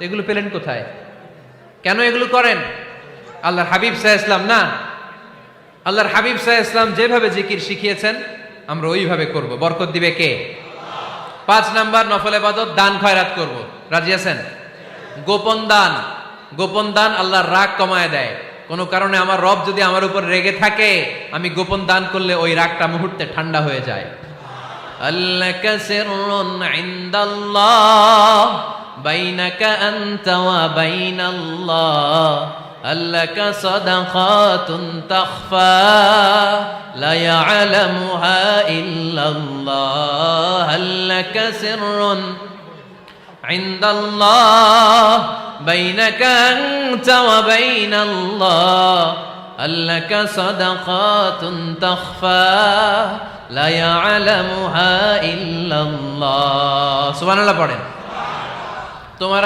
এগুলো পেলেন কোথায়? কেন এগুলো করেন? আল্লাহর হাবিব সাল্লাল্লাহু আলাইহি ওয়াসাল্লাম না, আল্লাহর হাবিব সাল্লাল্লাহু আলাইহি ওয়াসাল্লাম যেভাবে জিকির শিখিয়েছেন আমরা ওইভাবে করব। বরকত দিবে কে? 5 নাম্বার নফল ইবাদত, দান খয়রাত করব। রাজি আছেন? গোপন দান, গোপন দান আল্লাহর রাগ কমায় দেয়। কোন কারণে আমার রব যদি আমার উপর রেগে থাকে, আমি গোপন দান করলে ওই রাগটা মুহূর্তে ঠান্ডা হয়ে যায়। আল্লাকা সিররুন ইনদাল্লাহ বাইনাকা আনতা ওয়া বাইনাল্লাহ, আল্লাকা সাদাকাতুন তাখফা লা ইয়ালামুহা ইল্লাল্লাহ, আল্লাকা সিররুন ইনদাল্লাহ বাইনাকা আনতা ওয়া বাইনাল্লাহ, আল্লাকা সাদাকাতুন তাখফা লা ইয়ালামুহা ইল্লাল্লাহ। সুবহানাল্লাহ পড়েন। তোমার